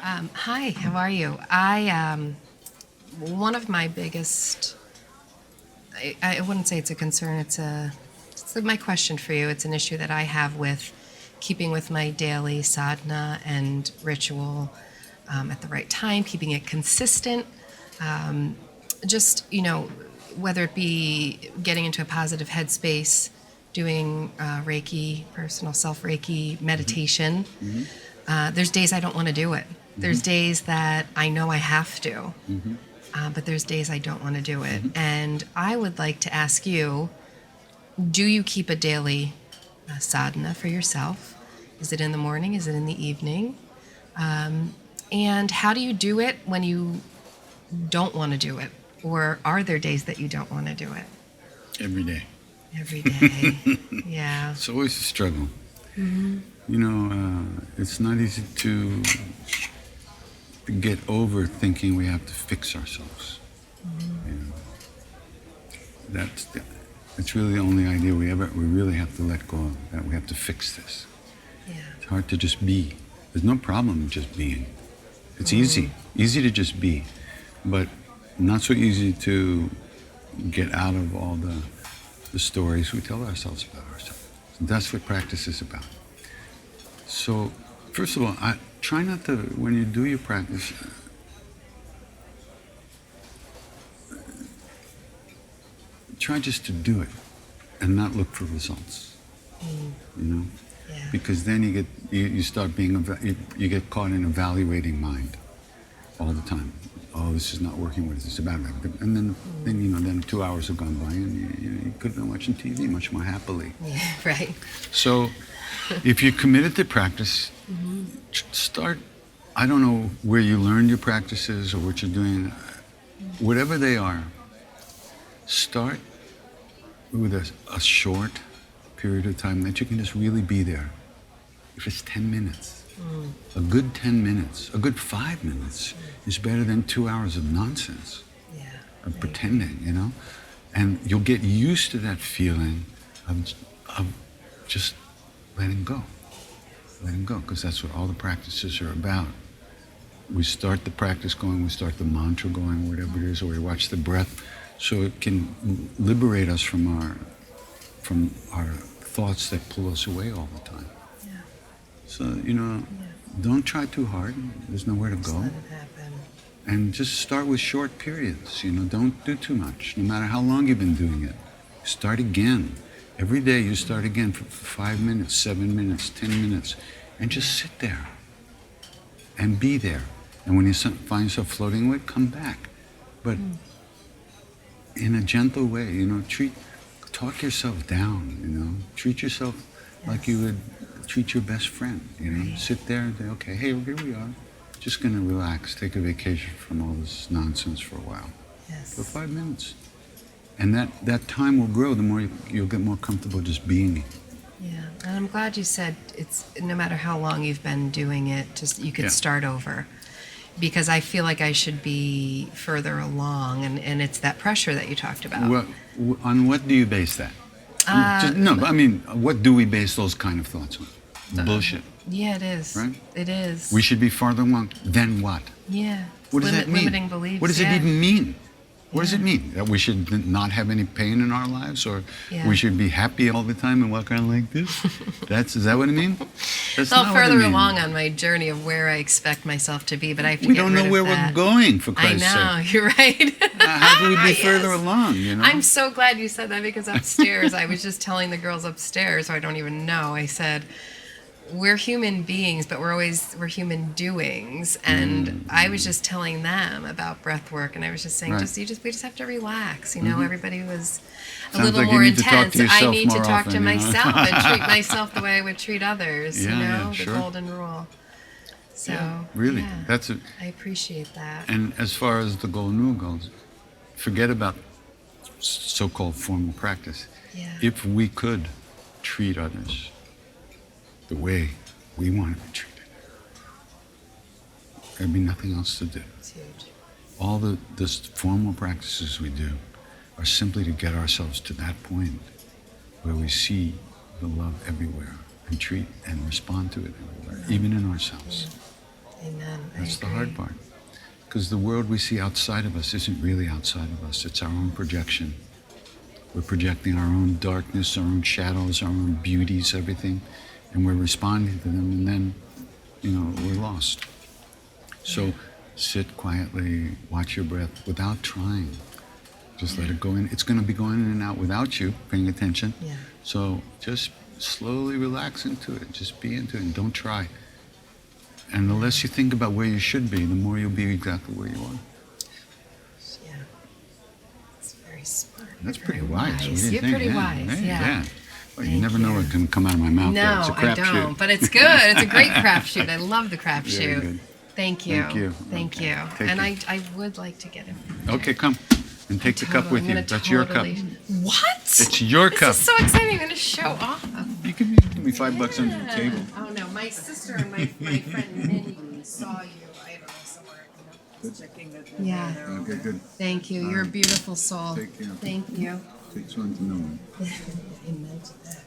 Hi, how are you? One of my biggest, I wouldn't say it's a concern, it's my question for you. It's an issue that I have with keeping with my daily sadhana and ritual at the right time, keeping it consistent. Just, whether it be getting into a positive headspace, doing Reiki, personal self Reiki meditation. There's days I don't want to do it. There's days that I know I have to, but there's days I don't want to do it. And I would like to ask you, do you keep a daily sadhana for yourself? Is it in the morning? Is it in the evening? And how do you do it when you don't want to do it? Or are there days that you don't want to do it? Every day. Every day, yeah. It's always a struggle. It's not easy to get over thinking we have to fix ourselves. That's really the only idea we really have to let go of, that we have to fix this. Yeah. It's hard to just be. There's no problem with just being. It's easy to just be, but not so easy to get out of all the stories we tell ourselves about ourselves. And that's what practice is about. So, first of all, try not to, when you do your practice, try just to do it and not look for results. Yeah. Because then you start being, you get caught in evaluating mind all the time. Oh, this is not working. What is this about? And then 2 hours have gone by, and you could have been watching TV much more happily. Yeah, right. So, if you're committed to practice, start. I don't know where you learned your practices or what you're doing. Whatever they are, start with a short period of time that you can just really be there. If it's 10 minutes. A good 10 minutes, a good 5 minutes is better than 2 hours of nonsense, of pretending, And you'll get used to that feeling of just letting go, because that's what all the practices are about. We start the practice going, we start the mantra going, whatever it is, or we watch the breath, so it can liberate us from our thoughts that pull us away all the time. So, don't try too hard. There's nowhere to go. Just let it happen. And just start with short periods. Don't do too much, no matter how long you've been doing it. Start again. Every day you start again for 5 minutes, 7 minutes, 10 minutes, and just sit there and be there. And when you find yourself floating away, come back. But in a gentle way, talk yourself down, treat yourself like you would treat your best friend, Sit there and say, okay, hey, here we are. Just going to relax, take a vacation from all this nonsense for a while. Yes. For 5 minutes. And that time will grow the more you'll get more comfortable just being. Yeah, and I'm glad you said it's no matter how long you've been doing it, just you could start over. Because I feel like I should be further along, and it's that pressure that you talked about. Well, on what do you base that? What do we base those kind of thoughts on? Bullshit. Yeah, it is. Right? It is. We should be farther along. Then what? Yeah. What does that mean? Limiting beliefs. What does it even mean? What does it mean? That we should not have any pain in our lives, or we should be happy all the time and walk around like this? Is that what it means? That's well, not further what it means. along on my journey of where I expect myself to be, but I have to We get don't rid know of where that. we're going, for Christ's sake. I know, you're right. How can we be Yes. further along, I'm so glad you said that, because upstairs, I was just telling the girls upstairs, so I don't even know, I said, we're human beings, but we're human doings. And I was just telling them about breath work, and I was just saying, we just have to relax. Everybody was a Sounds little like you more need to talk intense. to yourself I need to more talk to often, myself and treat myself the way I would treat others. Yeah, the sure. golden rule. So really, that's it. I appreciate that. And as far as the golden rule goes, forget about so-called formal practice. Yeah. If we could treat others the way we want to be treated, there'd be nothing else to do. It's huge. All the formal practices we do are simply to get ourselves to that point where we see the love everywhere and treat and respond to it everywhere, even in ourselves. Amen. That's the agree. hard part. Because the world we see outside of us isn't really outside of us. It's our own projection. We're projecting our own darkness, our own shadows, our own beauties, everything. And we're responding to them, and then, we're lost. So sit quietly, watch your breath without trying. Just let it go in. It's going to be going in and out without you paying attention. Yeah. So just slowly relax into it. Just be into it and don't try. And the less you think about where you should be, the more you'll be exactly where you are. Yeah. It's very smart. That's pretty Very wise. What do you You're think? pretty wise. Hey, Yeah. Well, you Thank never know you. what can come out of my mouth. No, It's a I crapshoot. don't. But it's good. It's a great crapshoot. I love the Very crapshoot. good. Thank you. Thank you. Thank Okay. you. Take And it. I would like to get it. Okay, come. And take the cup with I'm you. gonna That's your cup. totally- What? It's your cup. This is so exciting. I'm going to show off. You can give me $5 under the table. Oh, no. My sister and my friend Mindy saw you. I don't know, somewhere. Yeah. Okay, good. Thank you. You're a beautiful soul. Take care. Thank you. Takes one to know one. Amen to that.